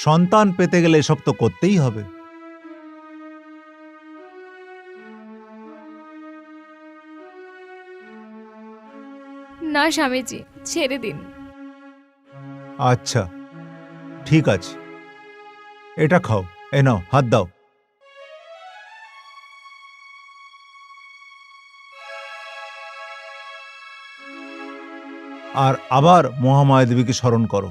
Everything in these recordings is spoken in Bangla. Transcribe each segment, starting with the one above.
সন্তান পেতে গেলে এসব তো করতেই হবে। না স্বামীজি, ছেড়ে দিন। আচ্ছা ঠিক আছে, এটা খাও, এ নাও হাত দাও। আর আবার মহামায়া দেবীকে স্মরণ করো।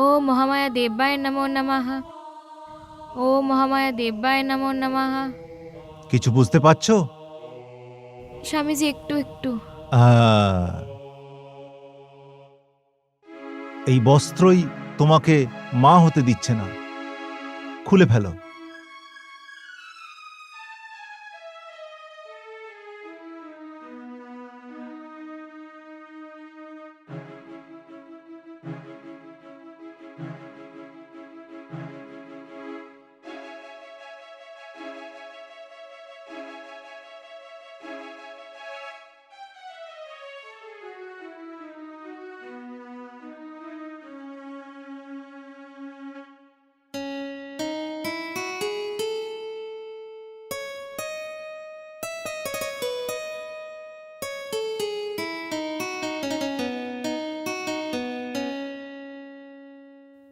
ও মহামায়া দেব্যায় নমো নমঃ। ও মহামায়া দেব্যায় নমো নমঃ। কিছু বুঝতে পারছো? স্বামীজি একটু একটু। এই বস্ত্রই তোমাকে মা হতে দিচ্ছে না, খুলে ফেলো।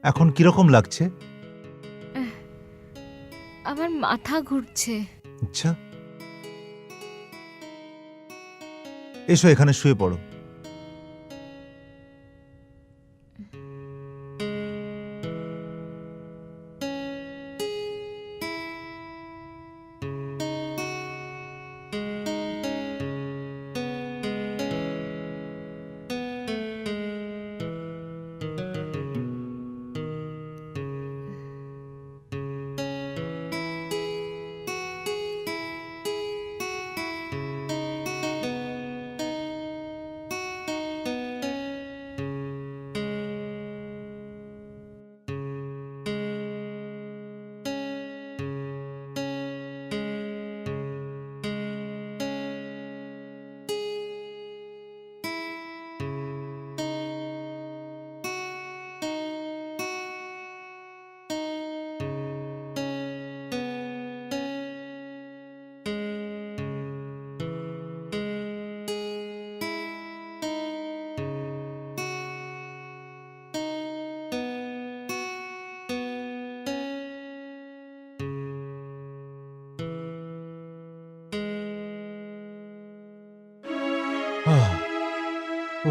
এখন কিরকম লাগছে? আমার মাথা ঘুরছে। আচ্ছা, এসো এখানে শুয়ে পড়ো।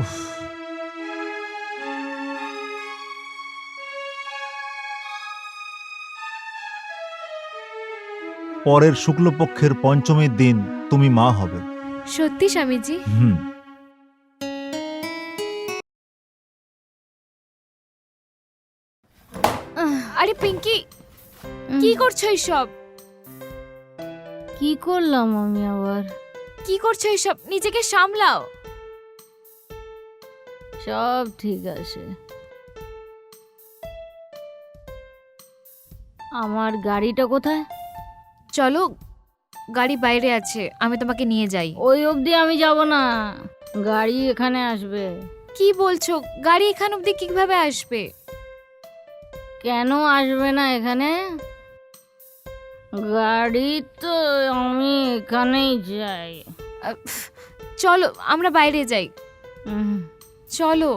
উফ, পরের শুক্লপক্ষের পঞ্চমীর দিন তুমি মা হবে। সত্যি স্বামীজি? হুম। আরে পিঙ্কি, কি করছো এইসব? কি করলাম আমি আবার? কি করছো এইসব? নিজেকে সামলাও। সব ঠিক আছে। আমার গাড়িটা কোথায়? চলো, গাড়ি বাইরে আছে, আমি তোমাকে নিয়ে যাই। ওই অবধি আমি যাব না, গাড়ি এখানে আসবে। কি বলছো? গাড়ি এখান অব্দি কিভাবে আসবে? কেন আসবে না এখানে? গাড়ি তো আমি এখানেই যাই। চলো আমরা বাইরে যাই। চলো।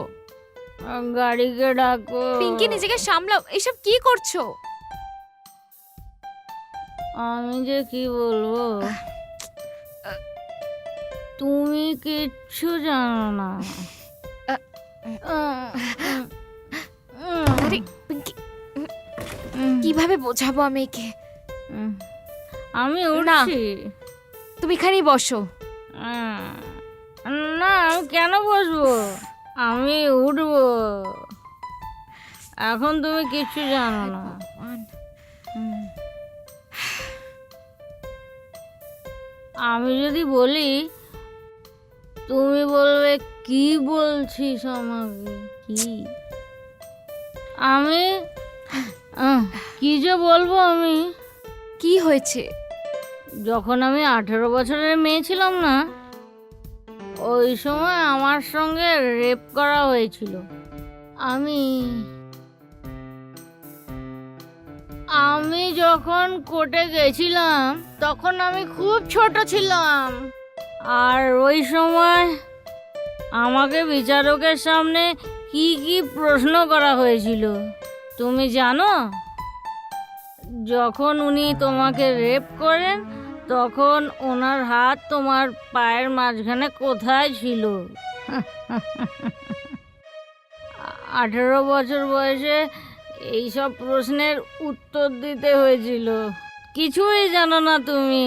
গাড়িকে ডাকো। পিঙ্কি নিজেকে সামলাও, এসব কি করছো? আমি যে কি বলবো, তুমি কিচ্ছু জানো না। আরে পিঙ্কি, কিভাবে বোঝাবো আমি একে? আমি উঠছি। তুমি এখানেই বসো। না, আমি কেন বসবো? আমি উঠবো। এখন তুমি কিচ্ছু জানো না। আমি যদি বলি, তুমি বলবে কি বলছিস আমাকে? কি আমি কি যে বলবো আমি? কি হয়েছে? যখন আমি 18 বছরের মেয়ে ছিলাম না, ওই সময় আমার সঙ্গে রেপ করা হয়েছিল। আমি আমি যখন কোর্টে গেছিলাম তখন আমি খুব ছোট ছিলাম, আর ওই সময় আমাকে বিচারকের সামনে কি কি প্রশ্ন করা হয়েছিল তুমি জানো? যখন উনি তোমাকে রেপ করেন তখন ওনার হাত তোমার পায়ের মাঝখানে কোথায় ছিল? 18 বছর বয়সে এইসব প্রশ্নের উত্তর দিতে হয়েছিল। কিছুই জানো না তুমি,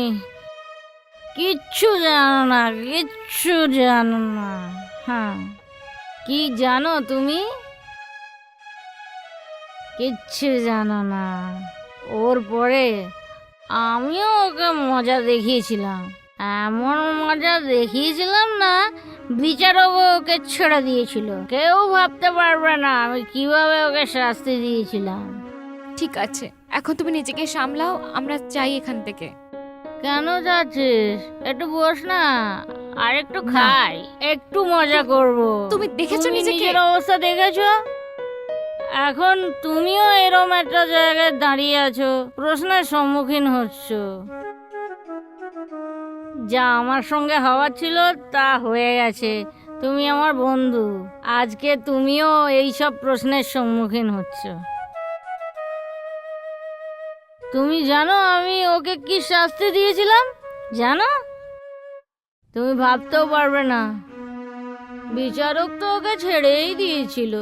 কিচ্ছু জানো না, কিচ্ছু জানো না। হ্যাঁ, কি জানো তুমি? কিচ্ছু জানো না। ওর পরে আমিও ওকে মজা দেখিয়েছিলাম, এমন মজা দেখিয়েছিলাম না বিচারক ওকে ছেড়ে দিয়েছিল। কেউ ভাবতে পারবে না আমি কিভাবে ওকে শাস্তি দিয়েছিলাম। ঠিক আছে, এখন তুমি নিজেকে সামলাও, আমরা চাই এখান থেকে। কেন যাচ্ছিস? একটু বস না, আর একটু খাই, একটু মজা করব। তুমি দেখেছো নিজেকে? নিজের অবস্থা দেখেছো? এখন তুমিও এরম একটা জায়গায় দাঁড়িয়ে আছো, প্রশ্নের সম্মুখীন হচ্ছ। যা আমার সঙ্গে হওয়ার ছিল তা হয়ে গেছে। তুমি আমার বন্ধু, আজকে তুমিও এইসব প্রশ্নের সম্মুখীন হচ্ছ। তুমি জানো আমি ওকে কি শাস্তি দিয়েছিলাম? জানো? তুমি ভাবতেও পারবে না। বিচারক তো ওকে ছেড়েই দিয়েছিল,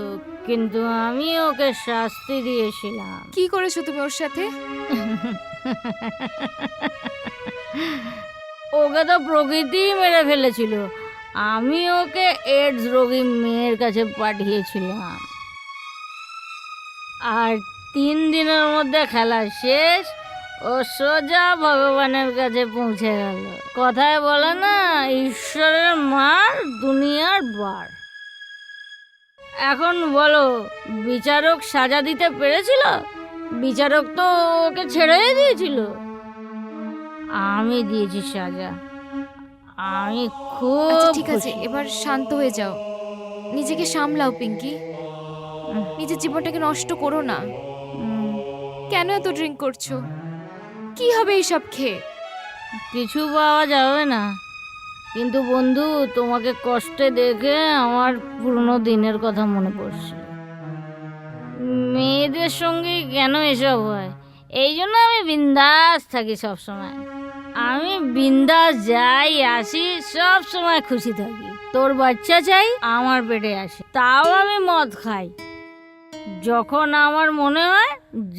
কিন্তু আমি ওকে শাস্তি দিয়েছিলাম। কি করেছো তুমি ওর সাথে? ওকে তো প্রকৃতি মেরে ফেলেছিল, আমি ওকে এইডস রোগী মেয়ের কাছে পাঠিয়েছিলাম। আর 3 দিনের মধ্যে খেলা শেষ, ও সোজা ভগবানের কাছে পৌঁছে গেল। কথায় বলে না, ঈশ্বরের মার দুনিয়ার বার। এখন বলো, বিচারক সাজা দিতে পেরেছিল? বিচারক তো ওকে ছেড়েই দিয়েছিল। আমি দিয়েছি সাজা। আমি খুব আচ্ছা ঠিক আছে, খুশি। এবার শান্ত হয়ে যাও, নিজেকে সামলাও পিঙ্কি। নিজের জীবনটাকে নষ্ট করো না। উম, কেন এত ড্রিঙ্ক করছো? কি হবে এইসব খেয়ে? কিছু পাওয়া যাবে না, কিন্তু বন্ধু তোমাকে কষ্টে দেখে আমার পুরনো দিনের কথা মনে পড়ছে। মেয়েদের সঙ্গে কেন এসব হয়? এই জন্য আমি বিন্দাস থাকি সব সময়। আমি বিন্দাস যাই আসি, সব সময় খুশি থাকি। তোর বাচ্চা চাই আমার পেটে আসে, তাও আমি মদ খাই। যখন আমার মনে হয়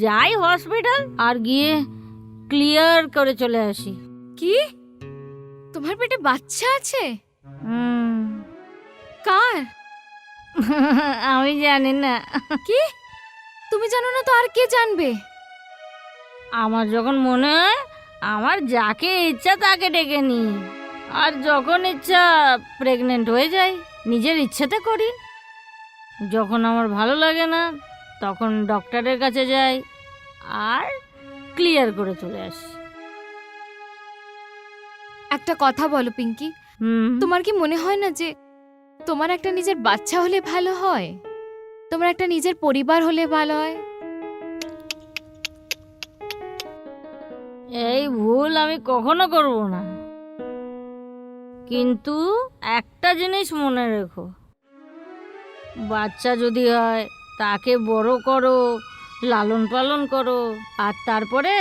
যাই হসপিটাল আর গিয়ে ক্লিয়ার করে চলে আসি। কি? তোমার পেটে বাচ্চা আছে? হুম। কার? আমি জানি না। কি? তুমি জানো না তো আর কে জানবে? আমার যখন মনে হয় আমার যাকে ইচ্ছা তাকে ডেকে নি, আর যখন ইচ্ছা প্রেগনেন্ট হয়ে যাই, নিজের ইচ্ছাতে করি। যখন আমার ভালো লাগে না তখন ডক্টরের কাছে যাই আর ক্লিয়ার করে চলে আসি। একটা কথা বলো পিঙ্কি, হুম। তোমার কি মনে হয় না যে তোমার একটা নিজের বাচ্চা হলে ভালো হয়? তোমার একটা নিজের পরিবার হলে ভালো হয়? এই ভুল আমি কখনো করব না, কিন্তু একটা জিনিস মনে রেখো, বাচ্চা যদি হয় তাকে বড় করো, লালন পালন করো, আর তারপরে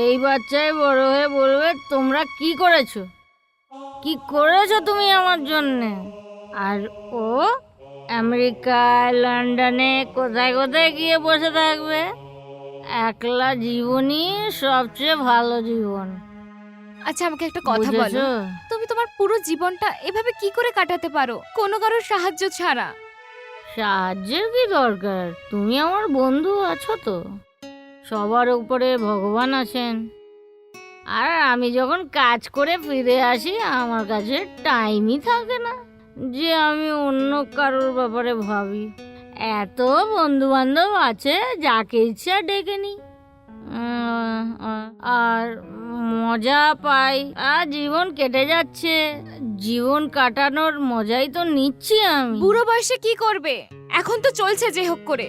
এই বাচ্চাই বড় হয়ে বলবে তোমরা কি করেছো, কি করেছো তুমি আমার জন্যে। আর ও আমেরিকায়, লন্ডনে কোথায় কোথায় গিয়ে বসে থাকবে। একলা জীবনই সবচেয়ে ভালো জীবন। আচ্ছা আমাকে একটা কথা বলো, বুঝেছো? তুমি তোমার পুরো জীবনটা এভাবে কি করে কাটাতে পারো কোনো কারোর সাহায্য ছাড়া? সাহায্যের কি দরকার? তুমি আমার বন্ধু আছো তো। সবার উপরে ভগবান আছেন। আর আমি যখন কাজ করে ফিরে আসি আমার কাছে টাইমই থাকে না যে আমি অন্য কারোর ব্যাপারে ভাবি। এত বন্ধু বান্ধব আছে, যাকে ইচ্ছা ডেকে নি, আর মজা পাই। আর জীবন কেটে যাচ্ছে, জীবন কাটানোর মজাই তো নিচ্ছি আমি। বুড়ো বয়সে কি করবে? এখন তো চলছে যে হোক করে।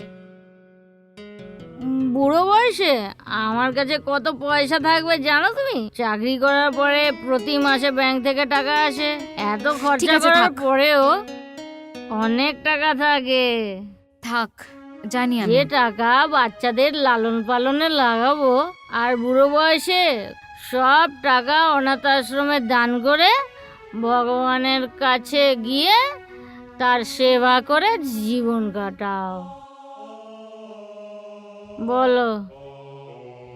বুড়ো বয়সে আমার কাছে কত পয়সা থাকবে জানো তুমি? চাকরি করার পরে প্রতি মাসে ব্যাংক থেকে টাকা আসে, এত খরচা আছে, করার থাক। পরেও অনেক টাকা থাকে। থাক, জানি আমি। যে টাকা বাচ্চাদের লালন পালনে লাগাবো, আর বুড়ো বয়সে সব টাকা অনাথ আশ্রমে দান করে ভগবানের কাছে গিয়ে তার সেবা করে জীবন কাটাও। বলো,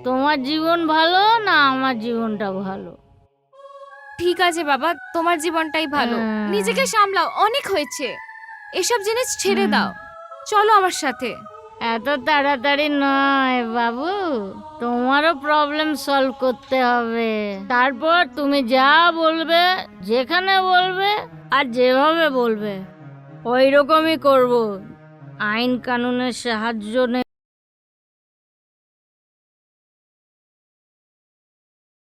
তোমার জীবন ভালো না আমার জীবনটা ভালো? ঠিক আছে বাবা, তোমার জীবনটাই ভালো। হ্যাঁ। নিজেকে সামলাও, অনেক হয়েছে। এসব জিনিস ছেড়ে দাও, চলো আমার সাথে। এত তাড়াতাড়ি নয় বাবু, তোমারও প্রবলেম সলভ করতে হবে। তারপর তুমি যা বলবে, যেখানে বলবে আর যেভাবে বলবে ওই রকমই করবো। আইন কানুনের সাহায্য নেই।